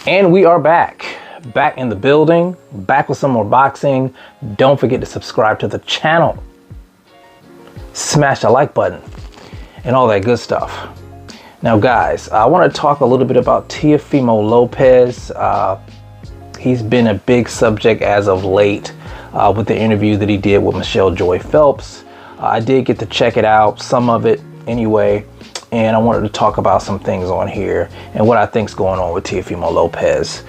And we are back in the building, back with some more boxing. Don't forget to subscribe to the channel, smash the like button, and all that good stuff. Now guys, I want to talk a little bit about Teofimo Lopez. He's been a big subject as of late with the interview that he did with Michelle Joy Phelps. I did get to check it out, some of it anyway, and I wanted to talk about some things on here and what I think is going on with Teofimo Lopez.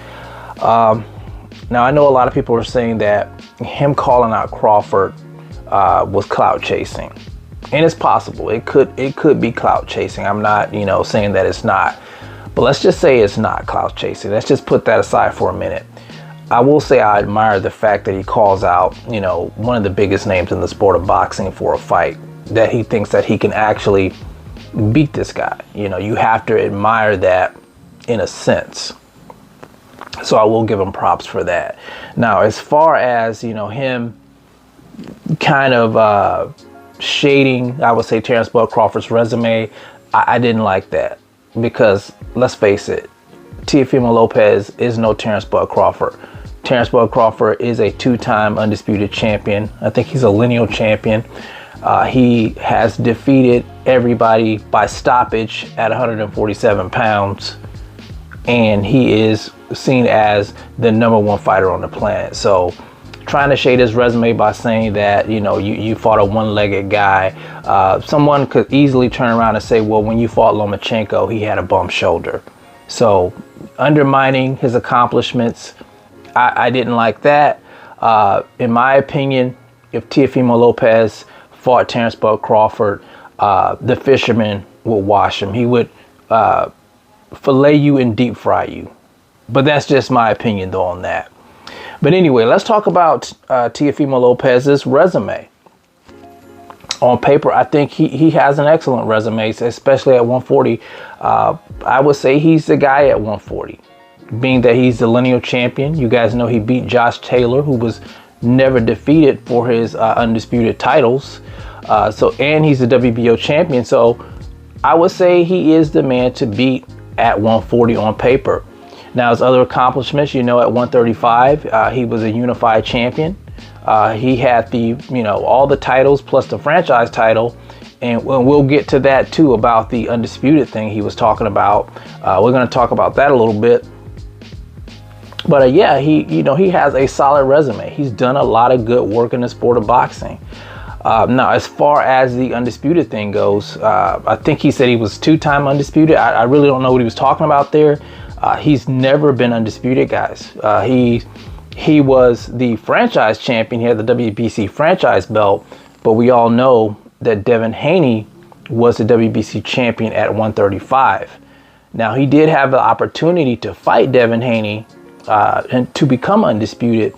Now I know a lot of people are saying that him calling out Crawford was clout chasing, and it's possible it could be clout chasing. I'm not, saying that it's not, but let's just say it's not clout chasing. Let's just put that aside for a minute. I will say I admire the fact that he calls out, one of the biggest names in the sport of boxing for a fight, that he thinks that he can actually beat this guy. You have to admire that in a sense. So I will give him props for that. Now, as far as, him kind of shading, I would say, Terrence Bud Crawford's resume, I didn't like that, because let's face it, Teofimo Lopez is no Terrence Bud Crawford. Terrence Bud Crawford is a two-time undisputed champion. I think he's a lineal champion. He has defeated everybody by stoppage at 147 pounds. And he is seen as the #1 fighter on the planet. So trying to shade his resume by saying that, you fought a one-legged guy. Someone could easily turn around and say, well, when you fought Lomachenko, he had a bump shoulder. So undermining his accomplishments, I didn't like that. In my opinion, if Teofimo Lopez fought Terrence Bud Crawford, the fisherman would wash him. He would fillet you and deep fry you. But that's just my opinion though on that. But anyway, let's talk about Teofimo Lopez's resume. On paper, I think he has an excellent resume, especially at 140. I would say he's the guy at 140, being that he's the lineal champion. You guys know he beat Josh Taylor, who was never defeated for his undisputed titles. And he's the WBO champion. So I would say he is the man to beat at 140 on paper. Now, his other accomplishments, at 135, he was a unified champion. He had all the titles plus the franchise title. And we'll get to that too, about the undisputed thing he was talking about. We're going to talk about that a little bit. But yeah, he has a solid resume. He's done a lot of good work in the sport of boxing. Now, as far as the undisputed thing goes, I think he said he was two-time undisputed. I really don't know what he was talking about there. He's never been undisputed, guys. He was the franchise champion. He had the WBC franchise belt, but we all know that Devin Haney was the WBC champion at 135. Now, he did have the opportunity to fight Devin Haney and to become undisputed,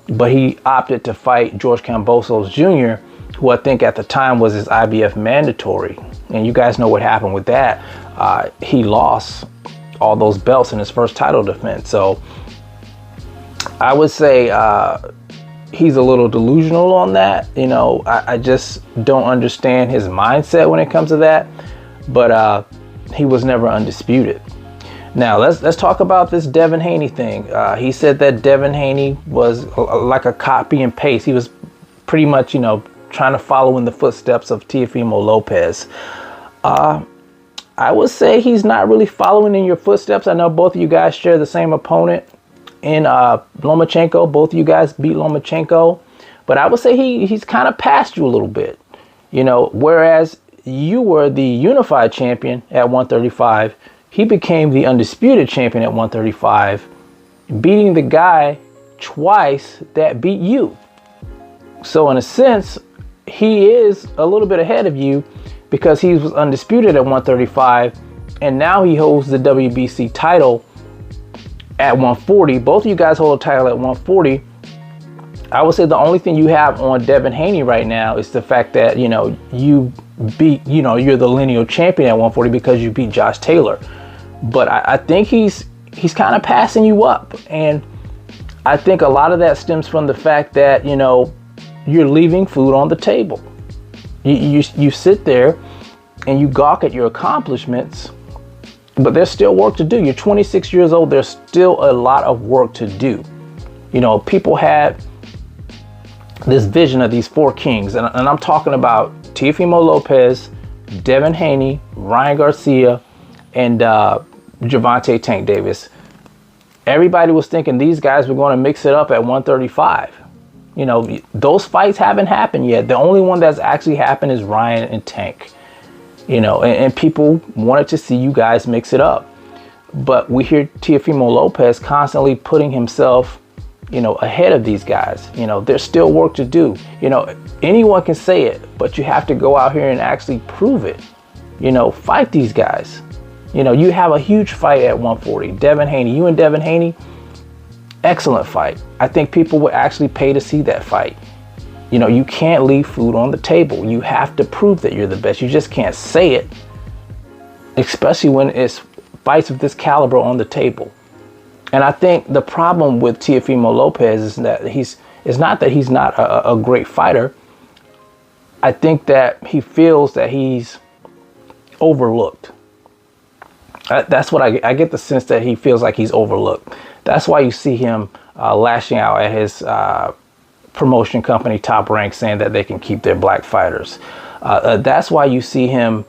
but he opted to fight George Kambosos Jr., who I think at the time was his IBF mandatory. And you guys know what happened with that. He lost all those belts in his first title defense. So I would say he's a little delusional on that. I just don't understand his mindset when it comes to that. But he was never undisputed. Now let's talk about this Devin Haney thing. He said that Devin Haney was like a copy and paste. He was pretty much, trying to follow in the footsteps of Teofimo Lopez. I would say he's not really following in your footsteps. I know both of you guys share the same opponent in Lomachenko. Both of you guys beat Lomachenko. But I would say he's kind of past you a little bit. Whereas you were the unified champion at 135, he became the undisputed champion at 135, beating the guy twice that beat you. So in a sense, he is a little bit ahead of you, because he was undisputed at 135, and now he holds the WBC title at 140. Both of you guys hold a title at 140. I would say the only thing you have on Devin Haney right now is the fact that, you beat, you're the lineal champion at 140 because you beat Josh Taylor. But I think he's kind of passing you up. And I think a lot of that stems from the fact that, you're leaving food on the table. You sit there and you gawk at your accomplishments But there's still work to do. You're 26 years old. There's still a lot of work to do. You know, people had this vision of these four kings. And I'm talking about Teofimo Lopez, Devin Haney, Ryan Garcia, and Gervonta Tank Davis. Everybody was thinking these guys were going to mix it up at 135. You know, those fights haven't happened yet. The only one that's actually happened is Ryan and Tank. You know, and people wanted to see you guys mix it up. But we hear Teofimo Lopez constantly putting himself, you know, ahead of these guys. You know, there's still work to do. You know, anyone can say it, but you have to go out here and actually prove it. You know, fight these guys. You know, you have a huge fight at 140. Devin Haney, you and Devin Haney, excellent fight. I think people would actually pay to see that fight. You know, you can't leave food on the table. You have to prove that you're the best. You just can't say it, especially when it's fights of this caliber on the table. And I think the problem with Teofimo Lopez is that it's not that he's not a great fighter. I think that he feels that he's overlooked. That's what I get the sense that he feels like he's overlooked. That's why you see him lashing out at his promotion company Top Rank, saying that they can keep their black fighters. That's why you see him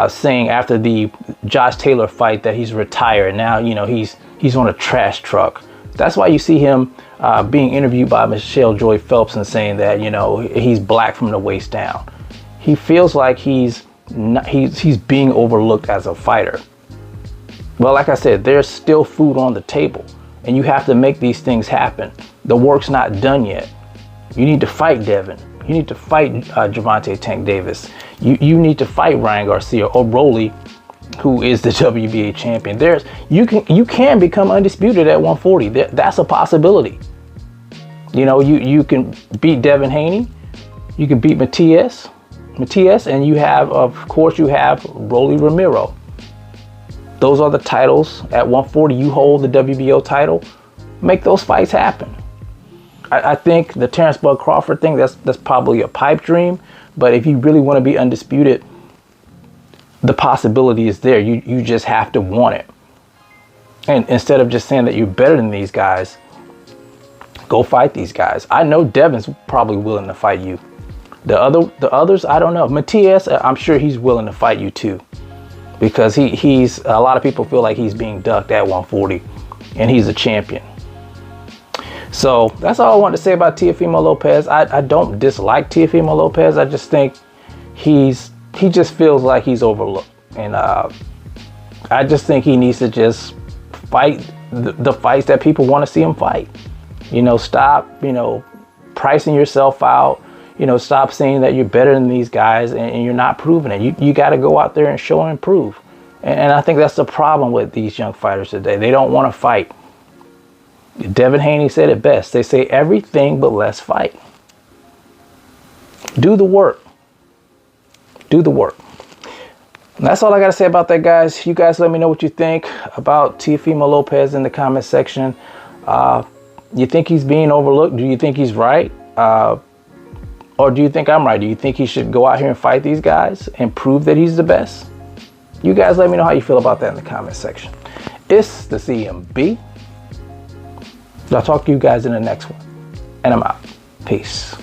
saying after the Josh Taylor fight that he's retired. Now, you know, he's on a trash truck. That's why you see him being interviewed by Michelle Joy Phelps and saying that, you know, he's black from the waist down. He feels like he's being overlooked as a fighter. Well, like I said, there's still food on the table, and you have to make these things happen. The work's not done yet. You need to fight Devin. You need to fight Gervonta Tank Davis. You need to fight Ryan Garcia or Rolly, who is the WBA champion. You can become undisputed at 140. That's a possibility. You know, you can beat Devin Haney. You can beat Matias, and you have, of course, you have Rolly Romero. Those are the titles. At 140, you hold the WBO title. Make those fights happen. I think the Terrence Bud Crawford thing, that's probably a pipe dream. But if you really want to be undisputed, the possibility is there. You just have to want it. And instead of just saying that you're better than these guys, go fight these guys. I know Devin's probably willing to fight you. The others, I don't know. Matias, I'm sure he's willing to fight you too. Because he's a lot of people feel like he's being ducked at 140, and he's a champion. So that's all I want to say about Teofimo Lopez. I don't dislike Teofimo Lopez. I just think he just feels like he's overlooked, and I just think he needs to just fight the fights that people want to see him fight. You know, stop, you know, pricing yourself out. You know, stop saying that you're better than these guys and you're not proving it. You got to go out there and show and prove. And I think that's the problem with these young fighters today. They don't want to fight. Devin Haney said it best. They say everything but let's fight. Do the work. Do the work. And that's all I got to say about that, guys. You guys let me know what you think about Teofimo Lopez in the comment section. You think he's being overlooked? Do you think he's right? Or do you think I'm right? Do you think he should go out here and fight these guys and prove that he's the best? You guys let me know how you feel about that in the comment section. It's the CMB. I'll talk to you guys in the next one. And I'm out. Peace.